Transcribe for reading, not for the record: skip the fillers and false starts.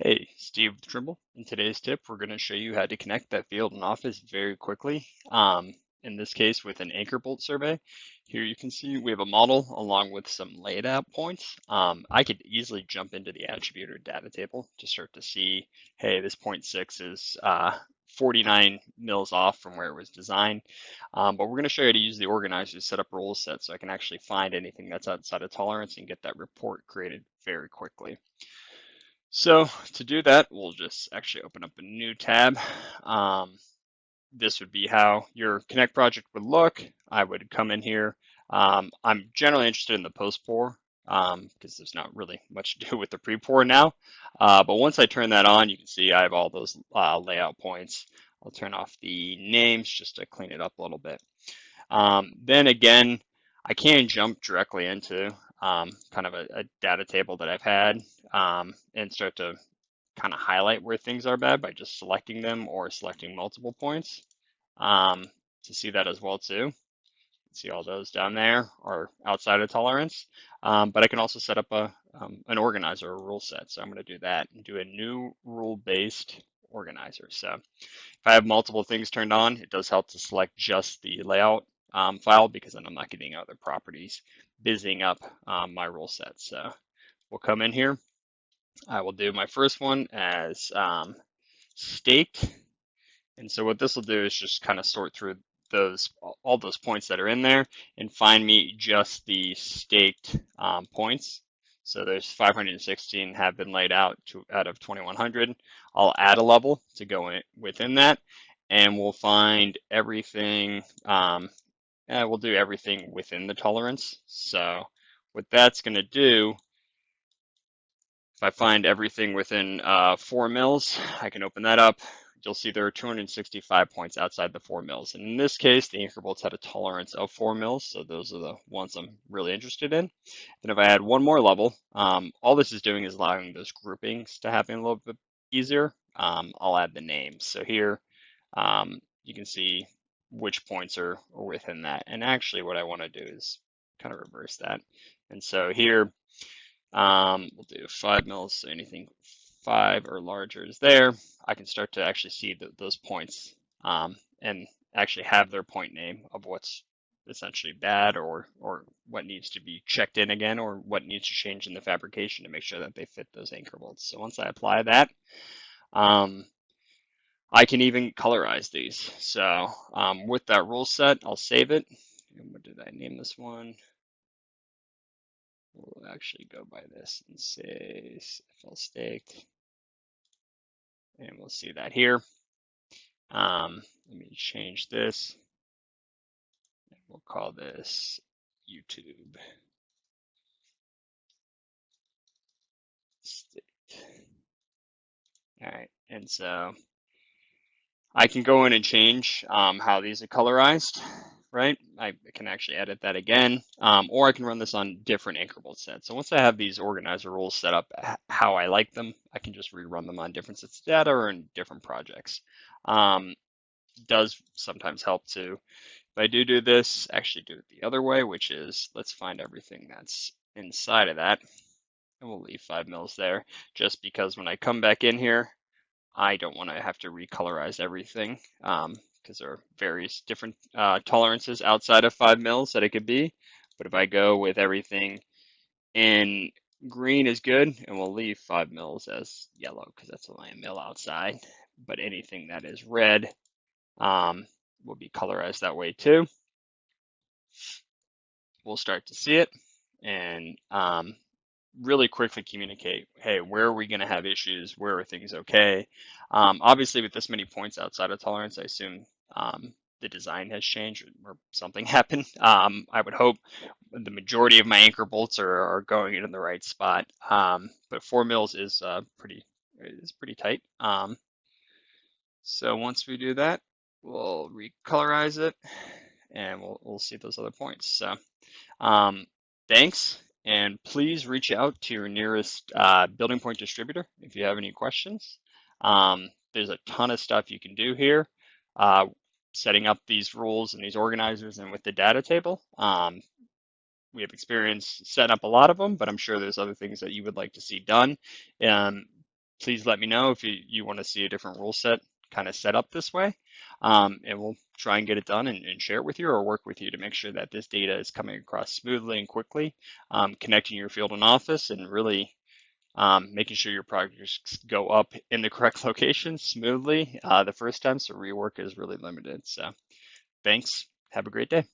Hey, Steve with Trimble. In today's tip, we're going to show you how to connect that field and office very quickly. In this case, with an anchor bolt survey. Here you can see we have a model along with some laid out points. I could easily jump into the attribute or data table to start to see, hey, this point 6 is 49 mils off from where it was designed. But we're going to show you how to use the organizer to set up rule sets so I can actually find anything that's outside of tolerance and get that report created very quickly. So to do that, we'll just actually open up a new tab. This would be how your Connect project would look. I would come in here. I'm generally interested in the post pour because there's not really much to do with the pre-pour now. But once I turn that on, you can see I have all those layout points. I'll turn off the names just to clean it up a little bit. Then again, I can jump directly into kind of a data table that I've had and start to kind of highlight where things are bad by just selecting them or selecting multiple points um, to see that as well too. See all those down there are outside of tolerance, but I can also set up an organizer, a rule set. So I'm going to do that and do a new rule-based organizer. So if I have multiple things turned on, it does help to select just the layout file because then I'm not getting other properties busying up my rule set. So we'll come in here. I will do my first one as staked. And so what this will do is just kind of sort through all those points that are in there and find me just the staked points. So there's 516 have been laid out out of 2100. I'll add a level to go within that, and we'll find everything. We'll do everything within the tolerance. So what that's going to do, if I find everything within 4 mils, I can open that up. You'll see there are 265 points outside the 4 mils. And in this case, the anchor bolts had a tolerance of 4 mils, so those are the ones I'm really interested in. Then if I add one more level, all this is doing is allowing those groupings to happen a little bit easier. I'll add the names. So here, you can see which points are within that. And actually what I want to do is kind of reverse that. And so here, we'll do 5 mils, so anything 5 or larger is there. I can start to actually see those points and actually have their point name of what's essentially bad or what needs to be checked in again or what needs to change in the fabrication to make sure that they fit those anchor bolts. So once I apply that, I can even colorize these. So with that rule set, I'll save it. And what did I name this one? We'll actually go by this and say FL staked, and we'll see that here. Let me change this. We'll call this YouTube staked. All right, and so I can go in and change how these are colorized, right? I can actually edit that again, or I can run this on different anchor bolt sets. So once I have these organizer rules set up how I like them, I can just rerun them on different sets of data or in different projects. Does sometimes help to, if I do this, actually do it the other way, which is let's find everything that's inside of that. And we'll leave 5 mils there just because when I come back in here, I don't want to have to recolorize everything because there are various different tolerances outside of 5 mils that it could be. But if I go with everything in green is good, and we'll leave 5 mils as yellow because that's only a mil outside. But anything that is red will be colorized that way too. We'll start to see it and really quickly communicate, hey, where are we going to have issues? Where are things okay? Obviously, with this many points outside of tolerance, I assume the design has changed or something happened. I would hope the majority of my anchor bolts are going in the right spot, but 4 mils is pretty tight. So once we do that, we'll recolorize it, and we'll see those other points. So thanks, and please reach out to your nearest building point distributor if you have any questions. There's a ton of stuff you can do here, setting up these rules and these organizers and with the data table. We have experience setting up a lot of them, but I'm sure there's other things that you would like to see done. Please let me know if you want to see a different rule set kind of set up this way. And we'll try and get it done and share it with you or work with you to make sure that this data is coming across smoothly and quickly, connecting your field and office and really making sure your projects go up in the correct location smoothly the first time so rework is really limited. So thanks. Have a great day.